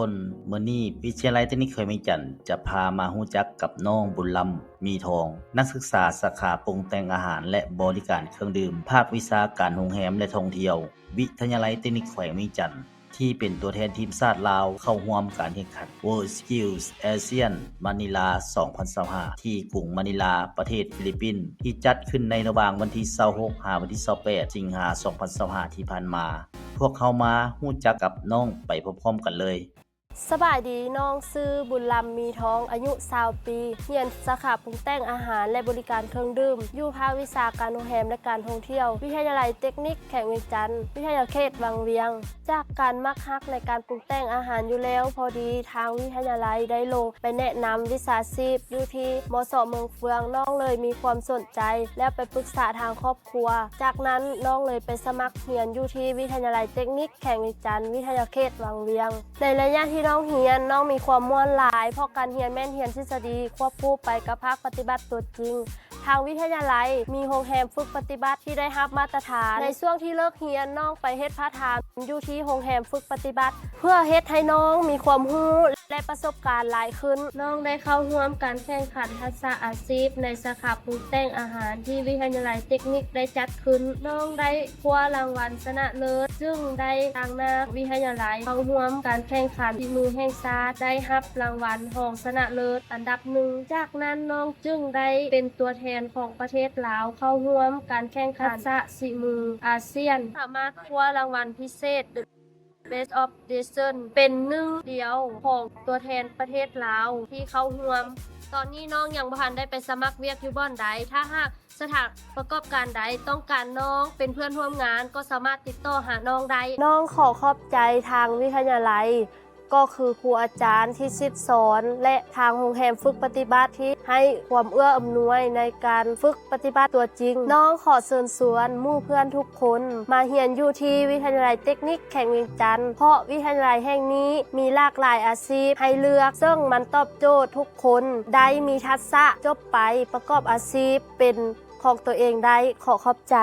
คนมื้อนี้วิทยาลัยเทคนิคเขยเวียงจันทน์จะพามารู้จักกับน้องบุญลำมีทองนักศึกษาสาขาปรุงแต่งอาหารและบริการเครื่องดื่มภาควิชาการโรงแรมและท่องเที่ยววิทยาลัยเทคนิคแขวงเวียงจันทน์ที่เป็นตัวแทนทีมชาติลาวเข้าร่วมการแข่งขัน World Skills ASEAN Manila 2025ที่กรุงมะนิลาประเทศฟิลิปปินส์ที่จัดขึ้นในระหว่างวันที่26 ถึงวันที่28 สิงหาคม 2025ที่ผ่านมาพวกเขามารู้จักกับน้องไปพร้อมๆกันเลยสบายดีน้องซื้อบุญลำมีท้องอายุ20 ปีเรียนสาขาปรุงแต่งอาหารและบริการเครื่องดื่มอยู่ภาควิชาการโรงแรมและการท่องเที่ยววิทยาลัยเทคนิคแขวงเวียงจันทน์วิทยาเขตวังเวียงจากการมักฮักในการปรุงแต่งอาหารอยู่แล้วพอดีทางวิทยาลัยได้ลงไปแนะนำวิชาชีพอยู่ที่มส.เมืองเฟืองน้องเลยมีความสนใจและไปปรึกษาทางครอบครัวจากนั้นน้องเลยไปสมัครเรียนอยู่ที่วิทยาลัยเทคนิคแขวงเวียงจันทน์วิทยาเขตวังเวียงในระยะที่น้องเรียนน้องมีความม่วนหลายเพราะการเรียนแม่นเรียนทฤษฎีควบคู่ไปกับภาคปฏิบัติตัวจริงทางวิทยาลัยมีโรงแรมฝึกปฏิบัติที่ได้รับมาตรฐานในช่วงที่เลิกเรียนน้องไปเฮ็ดพาร์ทไทม์อยู่ที่โรงแรมฝึกปฏิบัติเพื่อเฮ็ดให้น้องมีความรู้และประสบการณ์หลายขึ้นน้องได้เข้าร่วมการแข่งขันทักษะอาชีพในสาขาปรุงแต่งอาหารที่วิทยาลัยเทคนิคได้จัดขึ้นน้องได้คว้ารางวัลชนะเลิศซึ่งได้ทางหน้าวิทยาลัยเข้าร่วมการแข่งขันฝีมือแห่งชาติได้รับรางวัลรองชนะเลิศอันดับ1จากนั้นน้องจึงได้เป็นตัวแทนของประเทศลาวเข้าร่วมการแข่งขันทักษะฝีมืออาเซียนสามารถคว้ารางวัลพิเศษBest of Nation เป็นหนึ่งเดียวของตัวแทนประเทศลาวที่เข้าร่วมตอนนี้น้องยังบ่ทันได้ไปสมัครเวียกอยู่บ่อนใดถ้าหากสถานประกอบการใดต้องการน้องเป็นเพื่อนร่วมงานก็สามารถติดต่อหาน้องได้น้องขอขอบใจทางวิทยาลัยก็คือครูอาจารย์ที่ชิดสอนและทางโรงแรมฝึกปฏิบัติที่ให้ความเอื้ออำนวยในการฝึกปฏิบัติตัวจริงน้องขอเชิญชวนหมู่เพื่อนทุกคนมาเรียนอยู่ที่วิทยาลัยเทคนิคแขวงเวียงจันทน์เพราะวิทยาลัยแห่งนี้มีหลากหลายอาชีพให้เลือกซึ่งมันตอบโจทย์ทุกคนได้มีทักษะจบไปประกอบอาชีพเป็นของตัวเองได้ขอขอบใจ